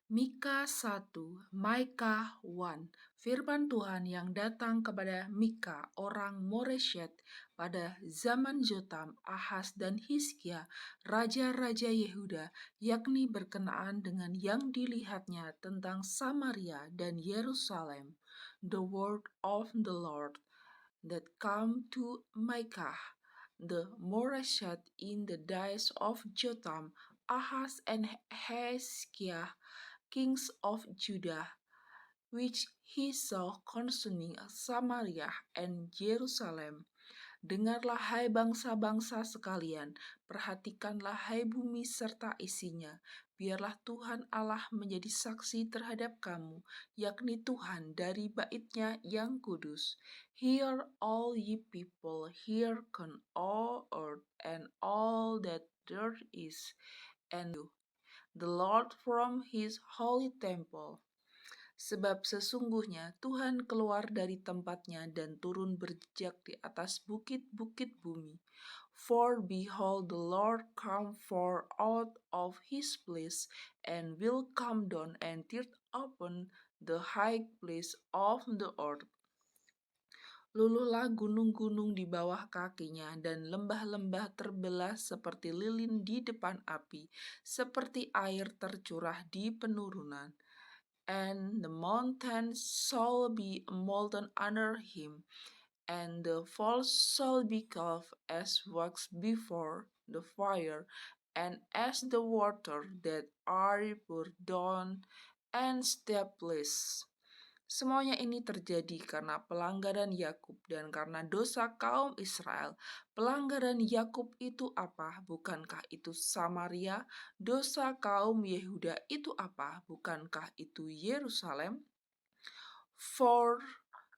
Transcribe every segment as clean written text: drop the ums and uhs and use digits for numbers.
Mika 1, Maika 1. Firman Tuhan yang datang kepada Mika, orang Moreshet, pada zaman Jotam, Ahaz, dan Hizkia, raja-raja Yehuda, yakni berkenaan dengan yang dilihatnya tentang Samaria dan Yerusalem. The word of the Lord that come to Micah, the Moreshet, in the days of Jotam, Ahaz, and Hezekiah, kings of Judah, which he saw concerning Samaria and Jerusalem. Dengarlah hai bangsa-bangsa sekalian, perhatikanlah hai bumi serta isinya. Biarlah Tuhan Allah menjadi saksi terhadap kamu, yakni Tuhan dari bait-Nya yang kudus. Hear all ye people, hearken all earth and all that there is, and the Lord from his holy temple. Sebab sesungguhnya Tuhan keluar dari tempatnya dan turun berjejak di atas bukit-bukit bumi. For behold, the Lord come forth out of his place, and will come down and tread upon the high place of the earth. Luluhlah gunung-gunung di bawah kakinya, dan lembah-lembah terbelah seperti lilin di depan api, seperti air tercurah di penurunan. And the mountains shall be molten under him, and the falls shall be carved as wax before the fire, and as the water that are poured down and established. Semuanya ini terjadi karena pelanggaran Yakub dan karena dosa kaum Israel. Pelanggaran Yakub itu apa? Bukankah itu Samaria? Dosa kaum Yehuda itu apa? Bukankah itu Yerusalem? For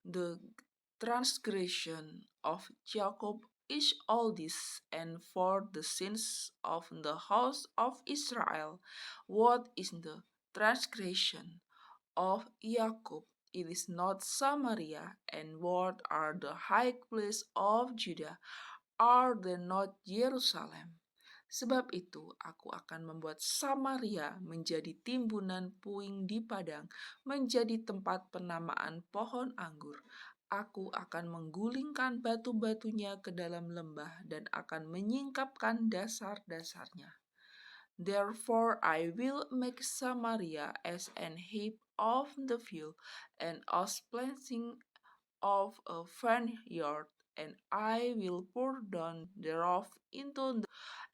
the transgression of Jacob is all this, and for the sins of the house of Israel, what is the transgression of Jacob? It is not Samaria, and what are the high places of Judah? Are they not Jerusalem? Sebab itu aku akan membuat Samaria menjadi timbunan puing di padang, menjadi tempat penamaan pohon anggur. Aku akan menggulingkan batu-batunya ke dalam lembah dan akan menyingkapkan dasar-dasarnya. Therefore I will make Samaria as an heap of the field, and as planting of a vineyard, and I will pour down thereof into the,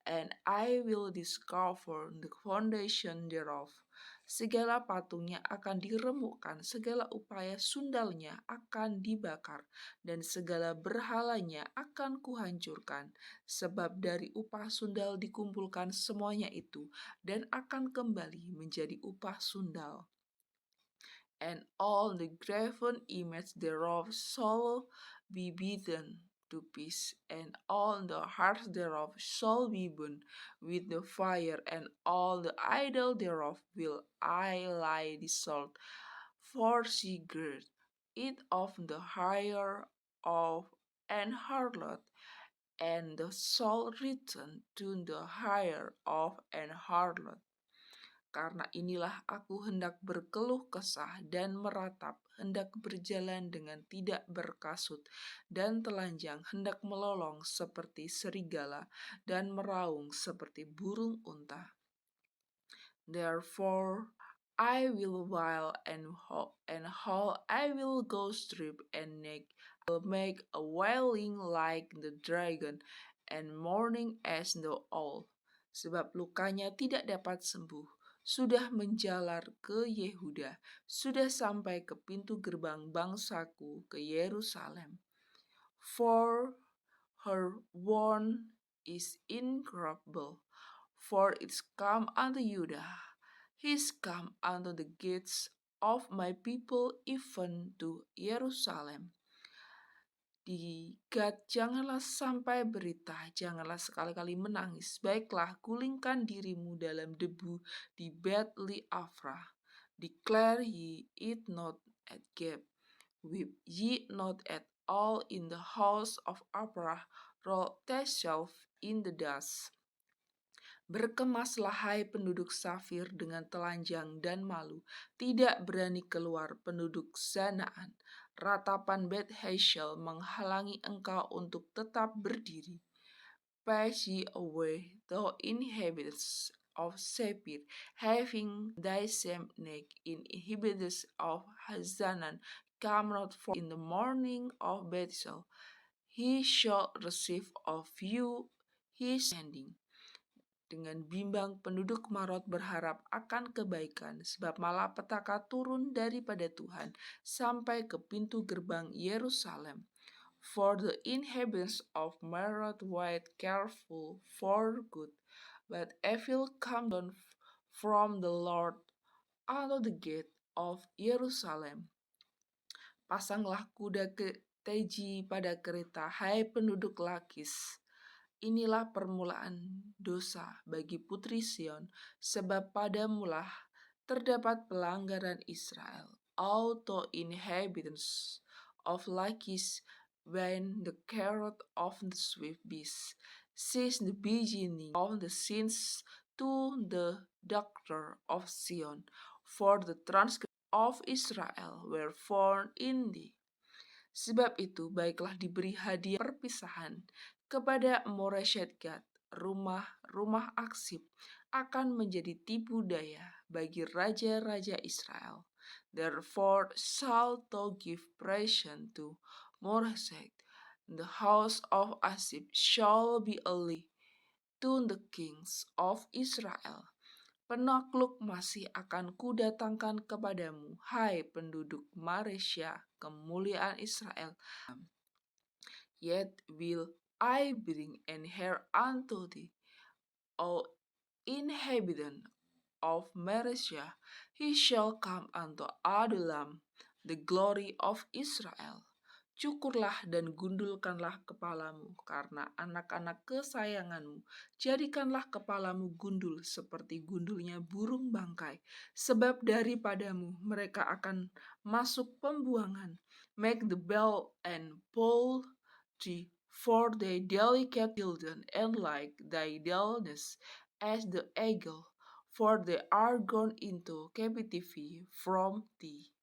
and I will discover the foundation thereof. Segala patungnya akan diremukkan, segala upaya sundalnya akan dibakar, dan segala berhalanya akan kuhancurkan. Sebab dari upah sundal dikumpulkan semuanya itu, dan akan kembali menjadi upah sundal. And all the graven image thereof shall be beaten to pieces, and all the hearts thereof shall be burned with the fire, and all the idol thereof will I lay desolate. For she girt it of the hire of an harlot, and the soul return to the hire of an harlot. Karena inilah aku hendak berkeluh kesah dan meratap, hendak berjalan dengan tidak berkasut, dan telanjang hendak melolong seperti serigala, dan meraung seperti burung unta. Therefore I will wail and howl, I will go strip and neck, I will make a wailing like the dragon, and mourning as the owl. Sebab lukanya tidak dapat sembuh, sudah menjalar ke Yehuda, sudah sampai ke pintu gerbang bangsaku, ke Yerusalem. For her wound is incurable, for it's come unto Judah, he's come unto the gates of my people, even to Yerusalem. Di Gad janganlah sampai berita, janganlah sekali-kali menangis. Baiklah, gulingkan dirimu dalam debu di Bet-li-Afrah. Declare ye it not at Geb, weep ye not at all in the house of Aprah, roll thyself in the dust. Berkemaslah hai penduduk Safir dengan telanjang dan malu, tidak berani keluar penduduk Zanaan. Ratapan Bet Heshel menghalangi engkau untuk tetap berdiri. Pass ye away, thou inhabitants of Sephir, having thy same neck in inhabitants of Hazanan, come not forth in the morning of Bethel. He shall receive of you his ending. Dengan bimbang penduduk Marot berharap akan kebaikan, sebab malapetaka turun daripada Tuhan sampai ke pintu gerbang Yerusalem. For the inhabitants of Marot wait careful for good, but evil come down from the Lord out of the gate of Jerusalem. Pasanglah kuda ke teji pada kereta, hai penduduk Lakis. Inilah permulaan dosa bagi putri Sion, sebab padamulah terdapat pelanggaran Israel. Auto inhabitants of Lakis, when the carrot of the swift beast, since the beginning of the sins to the doctor of Sion, for the transgression of Israel were found in thee. Sebab itu, baiklah diberi hadiah perpisahan kepada Moreshet Gad, rumah Aksib, akan menjadi tipu daya bagi raja-raja Israel. Therefore shalt thou give present to Moreshet, the house of Aksib shall be a lie to the kings of Israel. Penakluk masih akan kudatangkan kepadamu, hai penduduk Maresya, kemuliaan Israel. Yet will I bring an heir unto thee, O inhabitant of Maresya. He shall come unto Adullam, the glory of Israel. Cukurlah dan gundulkanlah kepalamu, karena anak-anak kesayanganmu. Jadikanlah kepalamu gundul seperti gundulnya burung bangkai, sebab daripadamu mereka akan masuk pembuangan. Make the bell and poultry for thy delicate children, and like thy dullness as the eagle, for they are gone into captivity from thee.